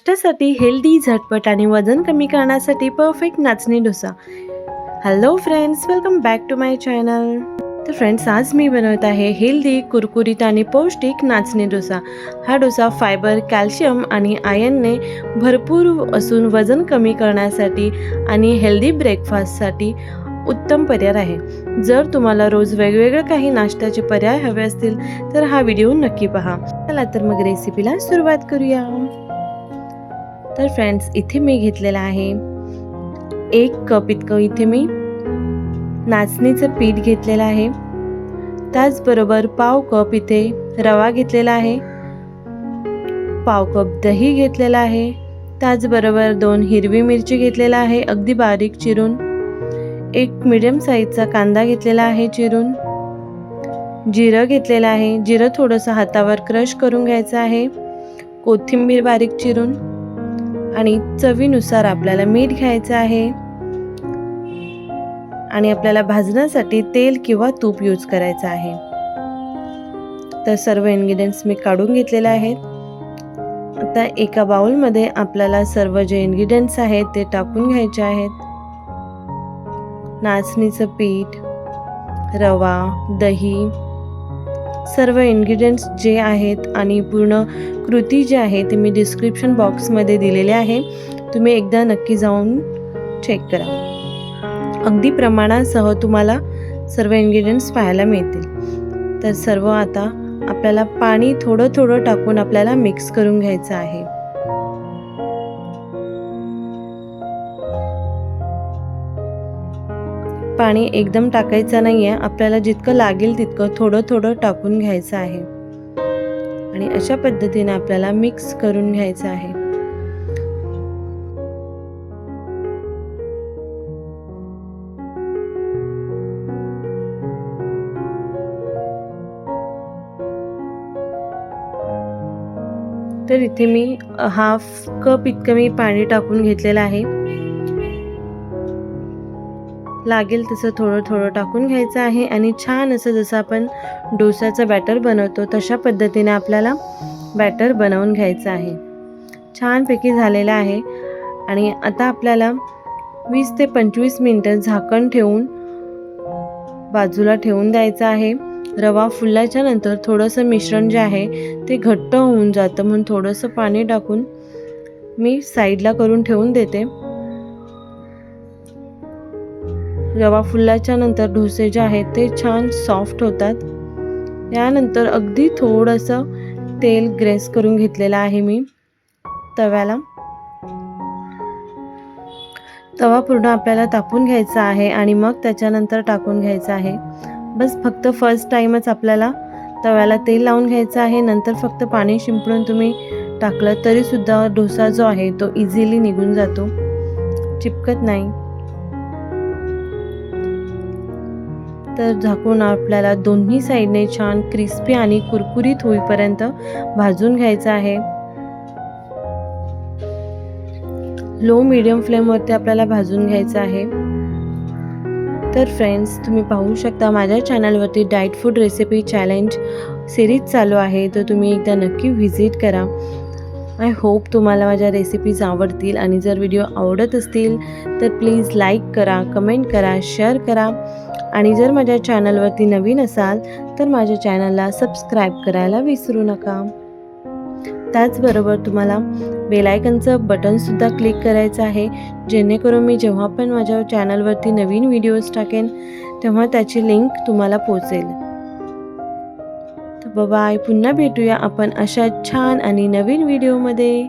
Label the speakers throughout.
Speaker 1: नाश्त्यासाठी हेल्दी, झटपट आणि वजन कमी करण्यासाठी परफेक्ट नाचणी dosa. Hello friends, welcome back to my channel. तर फ्रेंड्स, आज मी बनवत आहे हेल्दी, कुरकुरीत आणि पौष्टिक नाचणी डोसा. हा डोसा फायबर, कॅल्शियम आणि आयर्नने भरपूर असून वजन कमी करण्यासाठी आणि हेल्दी ब्रेकफास्टसाठी उत्तम पर्याय आहे. जर तुम्हाला रोज वेगवेगळे काही नाश्त्याचे पर्याय हवे असतील तर हा व्हिडिओ नक्की पहा. चला तर मग रेसिपीला सुरुवात करूया. तर फ्रेंड्स, इथे मी घेतलेला आहे 1 कप इतकं इथे मी नाचणीचं पीठ घेतलेलं आहे. त्याचबरोबर पाव कप इथे रवा घेतलेला आहे, पाव कप दही घेतलेला आहे. त्याचबरोबर 2 हिरवी मिरची घेतलेला आहे अगदी बारीक चिरून. 1 मीडियम साईजचा कांदा घेतलेला आहे चिरून. जिरं घेतलेलं आहे, जिरं थोडंसं हातावर क्रश करून घ्यायचं आहे. कोथिंबीर बारीक चिरून आणि चवीनुसार आपल्याला मीठ घ्यायचं आहे. आणि आपल्याला भाजण्यासाठी तेल किंवा तूप यूज करायचं आहे. तर सर्व इन्ग्रेडियंट्स मी काढून घेतलेले आहेत. आता एका बाउलमध्ये आपल्याला सर्व जे इन्ग्रेडियंट्स आहेत ते टाकून घ्यायचे आहेत. नाचणीचं पीठ, रवा, दही, सर्व इन्ग्रेडियंट्स जे आहेत आणि पूर्ण कृती जी आहे ती मी डिस्क्रिप्शन बॉक्समध्ये दिलेली आहे. तुम्ही एकदा नक्की जाऊन चेक करा. अगदी प्रमाणासह तुम्हाला सर्व इन्ग्रेडियंट्स पाहायला मिळतील. तर सर्व आता आपल्याला पाणी थोडं थोडं टाकून आपल्याला मिक्स करून घ्यायचं आहे. पाणी एकदम टाकायचं नाही आहे, आपल्याला जितकं लागेल तितकं थोडं थोडं टाकून घ्यायचं आहे. आणि अशा पद्धतीने आपल्याला मिक्स करून घ्यायचं आहे. तर इथे मी हाफ कप इतकं मी पाणी टाकून घेतलेलं आहे. लागेल तसं थोडं थोडं टाकून घ्यायचं आहे. आणि छान असं जसं आपण डोसाचं बॅटर बनवतो तशा पद्धतीने आपल्याला बॅटर बनवून घ्यायचं आहे. छानपैकी झालेलं आहे. आणि आता आपल्याला 20 ते 25 मिनटं झाकण ठेवून बाजूला ठेवून द्यायचं आहे. रवा फुलल्याच्या नंतर थोडंसं मिश्रण जे आहे ते घट्ट होऊन जातं, म्हणून थोडंसं पाणी टाकून मी साईडला करून ठेवून देते. रवा फुलल्याच्या नंतर डोसे जे आहेत ते छान सॉफ्ट होतात. यानंतर अगदी थोडंसं तेल ग्रेस करून घेतलेलं आहे मी तव्याला. तवा पूर्ण आपल्याला तापून घ्यायचा आहे आणि मग त्याच्यानंतर टाकून घ्यायचं आहे. बस फक्त फर्स्ट टाईमच आपल्याला तव्याला तेल लावून घ्यायचं आहे. नंतर फक्त पाणी शिंपडून तुम्ही टाकलं तरीसुद्धा डोसा जो आहे तो इझिली निघून जातो, चिपकत नाही. तर झाकून आपल्याला दोन्ही साईडने छान क्रिस्पी आणि कुरकुरीत होईपर्यंत भाजून घ्यायचं आहे. लो मीडियम फ्लेमवरती आपल्याला भाजून घ्यायचं आहे. तर फ्रेंड्स, तुम्ही पाहू शकता माझ्या चॅनलवरती diet food recipe challenge series चालू आहे, तर तुम्ही एकदा नक्की व्हिजिट करा. आय होप तुम्हाला माझ्या रेसिपीज आवडतील. आणि जर व्हिडिओ आवडत असतील तर प्लीज लाईक करा, कमेंट करा, शेअर करा. आणि जर माझ्या चॅनलवरती नवीन असाल तर माझ्या चॅनलला सबस्क्राईब करायला विसरू नका. त्याचबरोबर तुम्हाला बेल आयकनचं बटनसुद्धा क्लिक करायचं आहे, जेणेकरून मी जेव्हा पण माझ्या चॅनलवरती नवीन व्हिडिओज टाकेन तेव्हा त्याची लिंक तुम्हाला पोचेल. तर बाय, पुन्हा भेटूया आपण अशा छान आणि नवीन व्हिडिओमध्ये.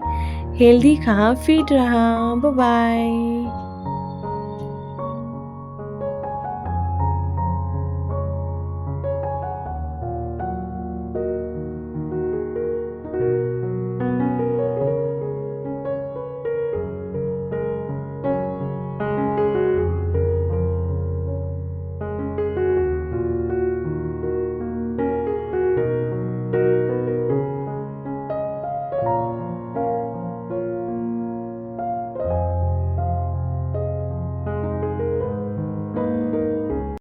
Speaker 1: हेल्दी खा, फिट रहा. बाय.